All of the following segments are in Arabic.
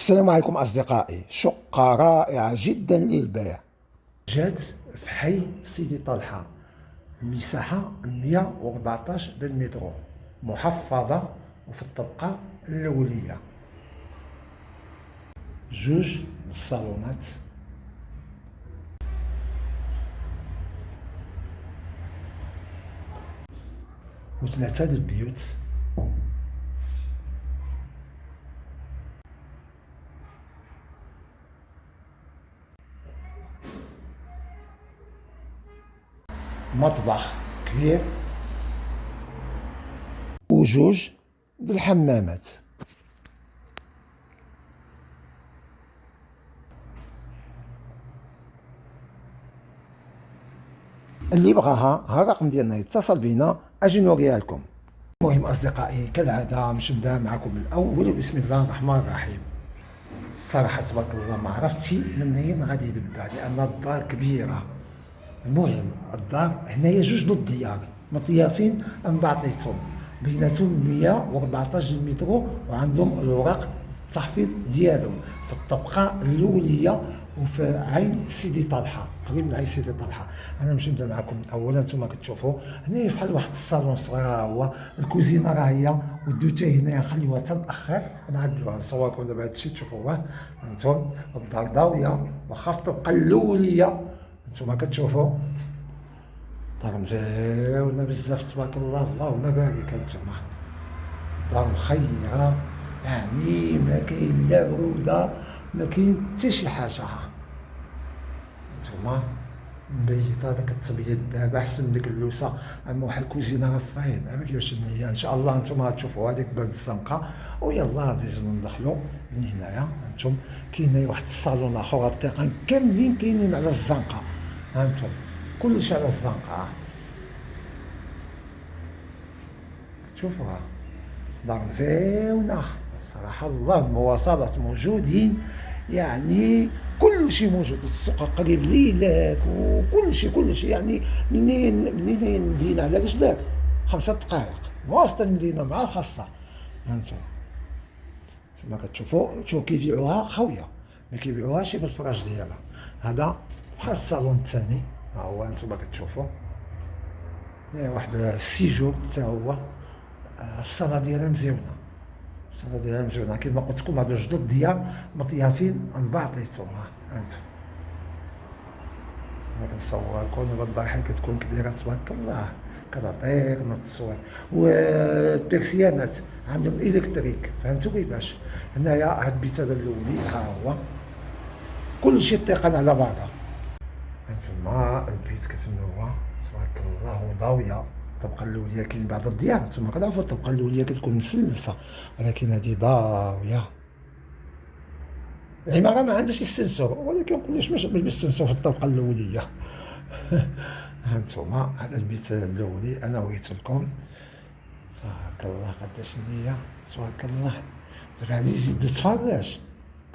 السلام عليكم أصدقائي. شقة رائعة جدا للبيع جات في حي سيدي طلحة، المساحة 114 متر، محفظة وفي الطبقة الأولية، جوج الصالونات وثلاثة البيوت. مطبخ كبير وجوج د الحمامات. اللي بغاها ها الرقم ديالنا يتصل بينا اجي نوريها لكم. المهم اصدقائي كالعاده باش نبدا معكم من الاول، بسم الله الرحمن الرحيم. الصراحه تبارك الله ما عرفتش من اين غادي نبدا لان الدار كبيره. المهم الدار هنايا جوج د الديار مطيافين من بعضيتهم، بيناتهم 114 متر، وعندهم الوراق التحفيظ ديالهم في الطبقه الاوليه وفي عين سيدي طلحه، قريب من عين سيدي طلحه. انا باش نبدا معكم اولا. انتم كتشوفوا هنايا فحال واحد الصالون صغير، ها هو الكوزينه راه هي، والدوته هنايا خليوها تنأخر نعدلوها نصوركم دابا هادشي تشوفوه. انتم الدار ضاويه واخا في الطبقه الاوليه. انتم كتشوفوا دار مزيونه بزاف تبارك الله، اللهم بارك. انتما دار مخيره، يعني ما كاين لا بروده ما كاين حتى شي حاجه. انتما مبيضه داك التبييض دابا احسن من ديك اللوسه. اما واحد الكوزينه راه فاين اما كيفاش هي. ان شاء الله انتم غتشوفوا هذيك باب الزنقه، ويلا غادي ندخلوا من هنايا. انتم كاين واحد الصالون اخر التقن كاملين كاينين على الزنقه. هانتم كلشي على الزنقه. شوفوها دار مزيونه صراحه الله، المواصفات موجودين، يعني كل شيء موجود. السوق قريب ليك وكل شيء يعني منين المدينه على رجلك 5 دقائق وسط المدينه مع الخاصه. هانتم كما كتشوفوا كيبيعوها خاويه، ما كيبيعوهاش بالفراش ديالها. هذا بحال الصالون الثاني، ها هو انتم كتشوفوا واحد السيجور حتى هو في الصاله ديالها مزيونه. الصاله ديالها مزيونه كما قلت لكم. هادو جدد ديال مطيافين عن بعضياتهم. هانتم انا كنصور لكم دابا الدار حيت كتكون كبيره تبارك الله كتعطيك نص التصوير. والبيرسيانات عندهم الكتريك، فهمتوا كيفاش. هنايا هاد البيت هذا الاولي ها هو كلشي تيقن على برا. هانتوما البيت كيف هو تبارك الله، وضاويه. الطبقه الاوليه كاين بعض الديار نتوما كتعرفوا الطبقه الاوليه كتكون مسلسه، ولكن هذه ضاويه. العماره ما عندهاش السنسور، ولكن نقولوش مش بالسنسور في الطبقه الاوليه. هانتوما هذا البيت الاولي انا وريت لكم. تبارك الله قداش نيه تبارك الله. دابا غادي يزيد تفرج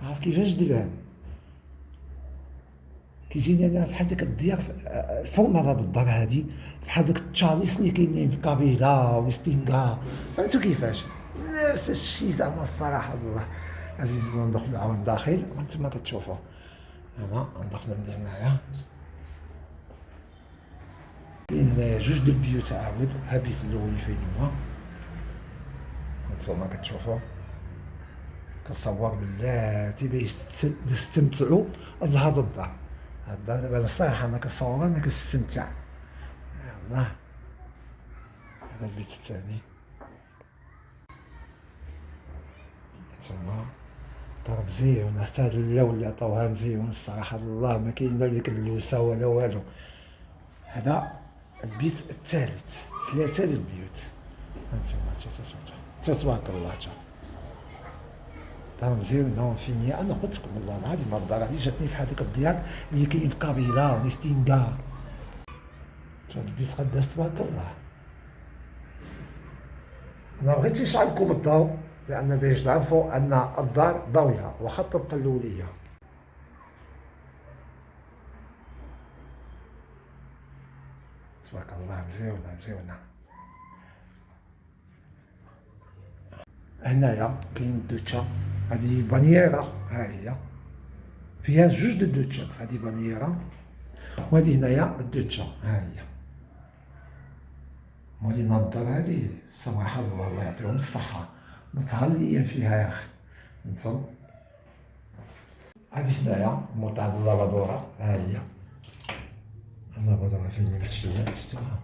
عارف كيفاش تبان. كيجيني انا بحال ديك الديار الفورما هاد الدار هادي بحال ديك التشاليس اللي كاينين في كابيلا وستينغا، فهمتو كيفاش. نفس الشيء زعما الصراحه الله. عزيزنا ندخلو عاود داخل وانتما كتشوفوا. انا ندخلو من هنايا. كاين هنايا جوج د البيوت عاود. ها بيت الاول فين هو هانتوما كتشوفوا. كنصور بلاتي باش تستمتعوا لهاد الدار. هاد الدار دابا الصراحه انا كنصور انا كنستمتع. يلاه هذا البيت الثاني. هانتوما دار مزيونه حتى هاد اللون اللي عطاوها مزيون الصراحه الله، ما كاين لا ديك اللوسه ولا والو. هذا البيت الثالث، 3 د البيوت. هانتوما تبارك الله. دار مزيونه فينيا. انا قلت لكم والله العظيم هاد الدار هادي جاتني في هذيك الديار اللي كاين في كابيلا ونستينغا. هاد البيت قداش تبارك الله. انا بغيت نشعل لكم الضوء لان باش تعرفوا ان الدار ضاويه واخا الطبقه الاوليه. تبارك الله مزيونه. هنايا كاين الدوشه هذه بانييرا ها هي، فيها جوج د دوتشات، هذه بانييرا وهذه هنايا الدوتشا ها هي. مولي النظارة هذه صراحة الله يعطيهم الصحة، متهليين فيها يا أخي. انتم هذه هنايا موطا هاد اللابادورا ها هي، اللابادورا فين مشيت شفتوها،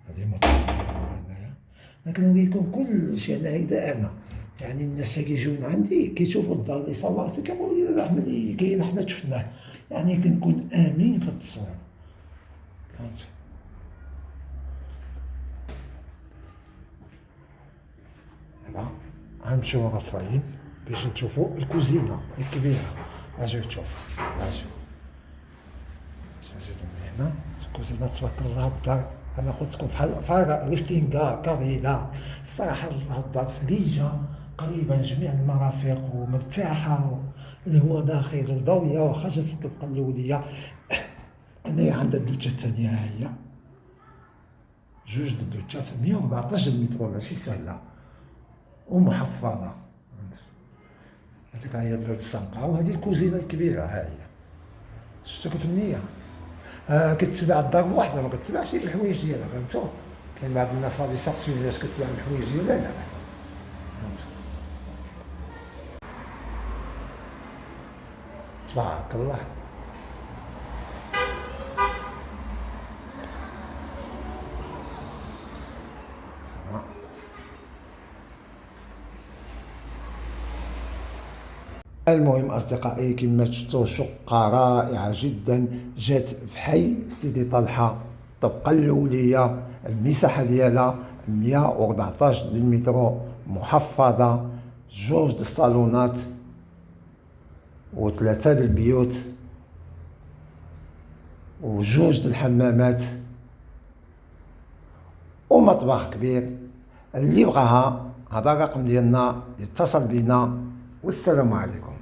هذه موطا اللابادورا هنايا. أنا كنوريكم كلشي على هيدا أنا، يعني الناس اللي كيجيون عندي كيشوفوا الدار اللي صورت كيقولوا لي دابا حنا اللي كاين حنا شفناه، يعني كنكون آمين في التصوير. غنمشيو مرفعين باش نشوفو الكوزينة الكبيرة. اجيو تشوف، اجيو نزيدو من هنا. الكوزينة تبارك الله، الدار انا قلت لكم بحال ريستينغا كابيلا. الصراحة الدار فريجة قريبة من جميع المرافق ومرتاحة، الهواء داخل وضوية، واخا جات الطبقة الأولية. هنايا عندها الدوتشة الثانية ها هي، جوج د الدوتشات 114 متر، ماشي سهلة ومحفظة. هذيك هي باب الزنقة، وهذه الكوزينة الكبيرة ها هي. شفتو كيف النية؟ كتباع الدار بوحدها، ما كتباعش الحوايج ديالها، فهمتو؟ كاين بعض الناس غادي يسقسوني علاش كتباع الحوايج ديالها، لا فهمتو؟ تبارك الله. المهم أصدقائي، كما شفتوا شقة رائعة جدا، جات في حي سيدي طلحة، الطبقة الأولية، المساحة ديالها 114 متر، محفظة، جوج د الصالونات وثلاثة د البيوت وجوج د الحمامات ومطبخ كبير. اللي بغاها هذا الرقم ديالنا يتصل بنا، والسلام عليكم.